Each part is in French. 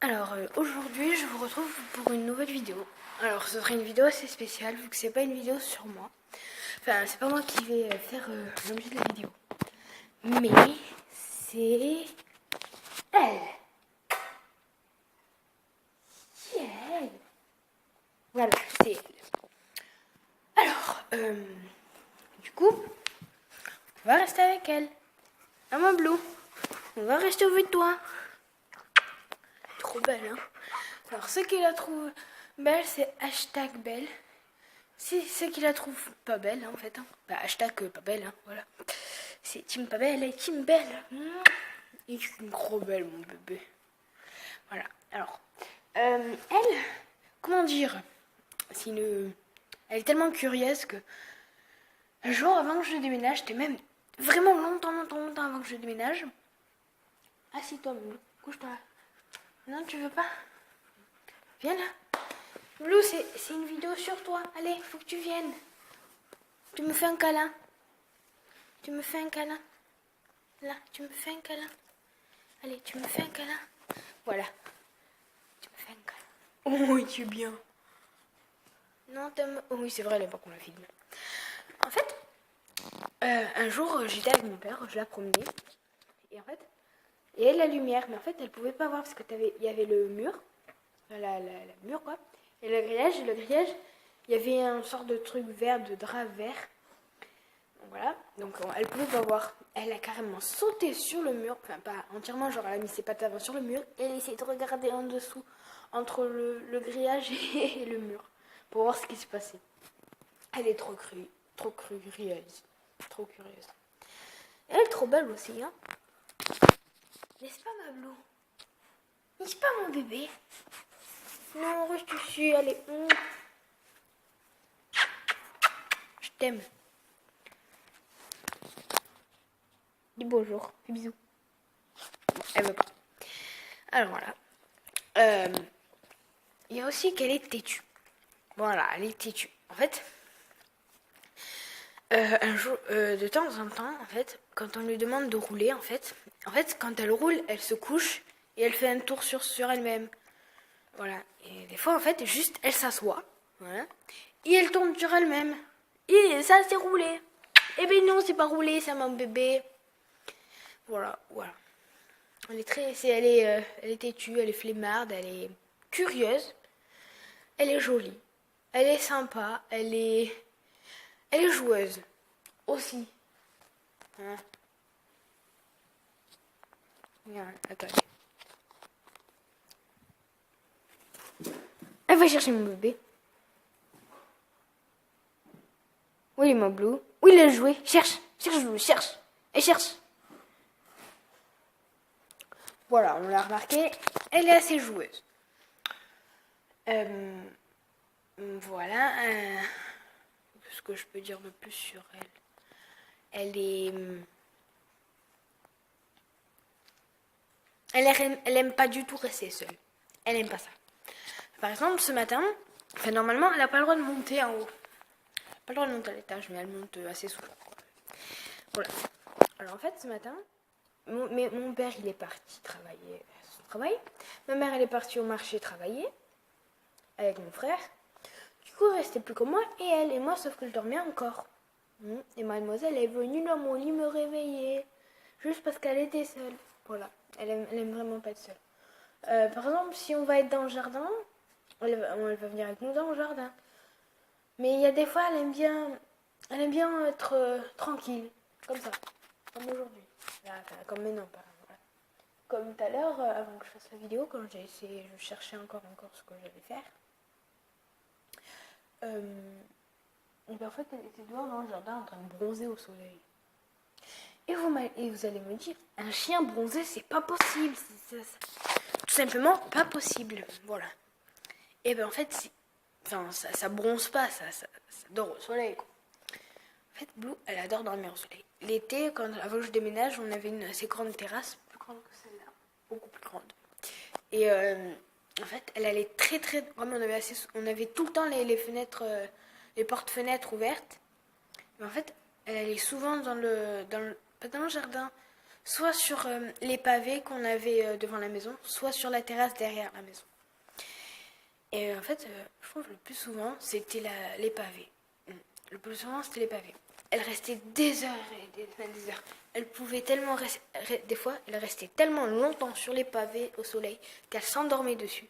Alors aujourd'hui je vous retrouve pour une nouvelle vidéo. Alors ce sera une vidéo assez spéciale vu que c'est pas une vidéo sur moi. Enfin c'est pas moi qui vais faire l'objet de la vidéo. Mais c'est elle. C'est elle. Voilà, c'est elle. Alors du coup on va rester avec elle. Ah ma Blue, on va rester au vu de toi. Trop belle hein. Alors ceux qui la trouvent belle c'est hashtag belle. Si ceux qui la trouvent pas belle en fait, hein. Bah, hashtag pas belle, hein, voilà. C'est team pas belle et team belle. Et je suis trop belle mon bébé. Voilà. Alors, elle, comment dire, elle est tellement curieuse que un jour avant que je déménage, c'était même vraiment longtemps avant que je déménage. Assis-toi, Blue. Couche-toi. Non, tu veux pas? Viens là. Blue, c'est une vidéo sur toi. Allez, faut que tu viennes. Tu me fais un câlin. Tu me fais un câlin. Là, tu me fais un câlin. Allez, tu me fais un câlin. Voilà. Tu me fais un câlin. Oh oui, tu es bien. Non, t'aimes... Oh oui, c'est vrai, elle aime pas qu'on la filme. En fait, un jour, j'étais avec mon père, je la promenais. Et en fait, il y avait la lumière. Mais en fait, elle pouvait pas voir parce que il y avait le mur. La mur, quoi. Et le grillage. Et le grillage, il y avait un sort de truc vert, de drap vert. Voilà, donc elle pouvait pas voir. Elle a carrément sauté sur le mur, enfin pas entièrement, genre elle a mis ses pattes avant sur le mur et elle essayait de regarder en dessous, entre le grillage et le mur, pour voir ce qui se passait. Elle est trop curieuse. Trop curieuse. Elle est trop belle aussi, hein. N'est-ce pas ma Blue? N'est-ce pas mon bébé? Non, reste ici, allez. Je t'aime. Dis bonjour, fais bisous. Elle veut pas. Alors voilà. Il y a aussi qu'elle est têtue. Voilà, elle est têtue. En fait, un jour, de temps en temps, en fait, quand on lui demande de rouler, en fait, quand elle roule, elle se couche et elle fait un tour sur elle-même. Voilà. Et des fois, en fait, juste, elle s'assoit. Voilà. Et elle tourne sur elle-même. Et ça, c'est roulé. Eh ben non, c'est pas roulé, c'est mon bébé. Voilà. Elle est têtue, elle est flemmarde, elle est curieuse. Elle est jolie. Elle est sympa. Elle est joueuse. Aussi. Hein. Regarde, attends. Elle va chercher mon bébé. Où il est mon Blue? Où il a joué? Cherche, Blue, cherche. Elle cherche. Voilà, on l'a remarqué. Elle est assez joueuse. Voilà. Ce que je peux dire de plus sur elle. Elle aime pas du tout rester seule. Elle aime pas ça. Par exemple, ce matin, normalement, elle n'a pas le droit de monter en haut. Elle n'a pas le droit de monter à l'étage, mais elle monte assez souvent. Voilà. Alors en fait, ce matin, mon père, il est parti travailler à son travail. Ma mère, elle est partie au marché travailler avec mon frère. Du coup, il restait plus que moi et elle. Et moi, sauf que je dormais encore. Et mademoiselle est venue dans mon lit me réveiller. Juste parce qu'elle était seule. Voilà. Elle aime vraiment pas être seule. Par exemple, si on va être dans le jardin, elle va venir avec nous dans le jardin. Mais il y a des fois, elle aime bien être tranquille. Comme ça. Comme aujourd'hui. Enfin, comme maintenant, pas. Voilà. Comme tout à l'heure, avant que je fasse la vidéo, quand j'ai essayé, je cherchais encore ce que j'allais faire. Et en fait, elle était dehors dans le jardin en train de bronzer au soleil. Et vous allez me dire, un chien bronzé, c'est pas possible. C'est tout simplement pas possible. Voilà. Et ben en fait, ça bronze pas, ça dort au soleil, quoi. En fait, Blue, elle adore dormir au soleil. L'été, avant que je déménage, on avait une assez grande terrasse, plus grande que celle-là, beaucoup plus grande. Et en fait, elle allait très vraiment, on avait tout le temps les fenêtres, les portes-fenêtres ouvertes. Mais en fait, elle allait souvent pas dans le jardin, soit sur les pavés qu'on avait devant la maison, soit sur la terrasse derrière la maison. Et en fait, je trouve le plus souvent, c'était les pavés. Le plus souvent, c'était les pavés. Elle restait des heures et des heures. Elle pouvait tellement des fois, elle restait tellement longtemps sur les pavés au soleil qu'elle s'endormait dessus.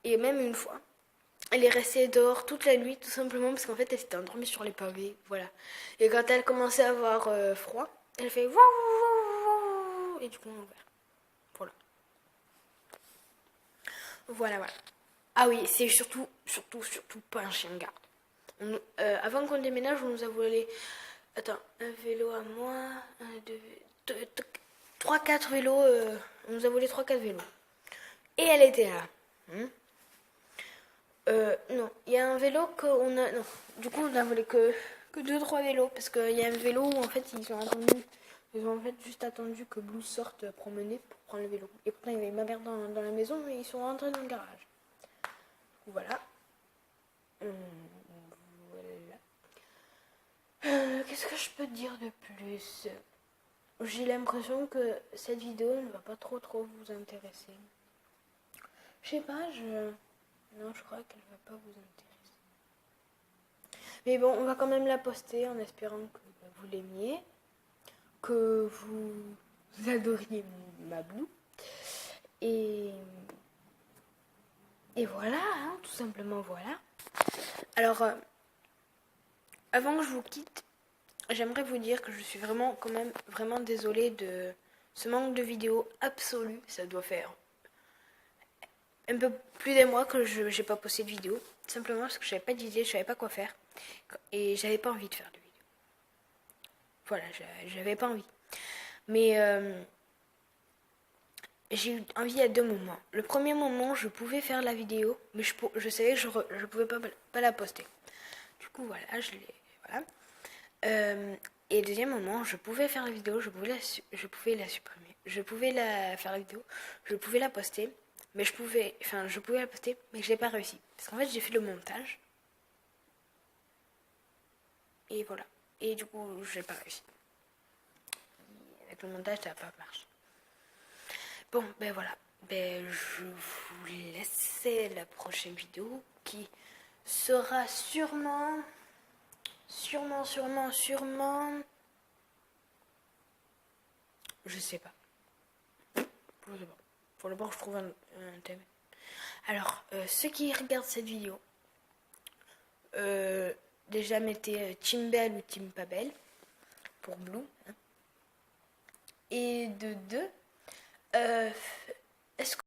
Et même une fois, elle est restée dehors toute la nuit, tout simplement parce qu'en fait, elle s'était endormie sur les pavés. Voilà. Et quand elle commençait à avoir froid, elle fait waouh, waouh, waouh, et du coup, on a ouvert. Voilà. Voilà, voilà. Ah oui, c'est surtout pas un chien de garde. Avant qu'on déménage, on nous a volé. Attends, un vélo à moi, un, deux, 3, 4 vélos. On nous a volé 3, 4 vélos. Et elle était là. Non, il y a un vélo qu'on a. Non, du coup, on a volé que 2, 3 vélos. Parce qu'il y a un vélo où en fait, ils ont en fait juste attendu que Blue sorte promener pour prendre le vélo. Et pourtant, il y avait ma mère dans la maison, mais ils sont rentrés dans le garage. Voilà. Voilà. Qu'est-ce que je peux te dire de plus? J'ai l'impression que cette vidéo ne va pas trop vous intéresser. Je sais pas, Non, je crois qu'elle va pas vous intéresser. Mais bon, on va quand même la poster en espérant que vous l'aimiez, que vous adoriez ma Blue. Et voilà, hein, tout simplement voilà. Alors, avant que je vous quitte, j'aimerais vous dire que je suis vraiment quand même vraiment désolée de ce manque de vidéos absolu. Ça doit faire un peu plus d'un mois que je n'ai pas posté de vidéo. Simplement parce que j'avais pas d'idée, je savais pas quoi faire. Et j'avais pas envie de faire de vidéo. Voilà, j'avais pas envie. Mais j'ai eu envie à 2 moments. Le premier moment, je pouvais faire la vidéo, mais je savais que je pouvais pas la poster. Du coup, voilà, voilà. Et le deuxième moment, je pouvais faire la vidéo, je pouvais la supprimer. Je pouvais faire la vidéo, je pouvais la poster, mais je pouvais la poster, mais je n'ai pas réussi. Parce qu'en fait, j'ai fait le montage. Et voilà. Et du coup, je n'ai pas réussi. Avec le montage, ça n'a pas marché. Bon, ben voilà. Ben, je vous laisse la prochaine vidéo qui sera sûrement. Je sais pas. Je sais pas. Faut d'abord que je trouve un thème. Alors, ceux qui regardent cette vidéo, déjà mettez Team Belle ou Team pas belle pour Blue. Hein. Et de deux,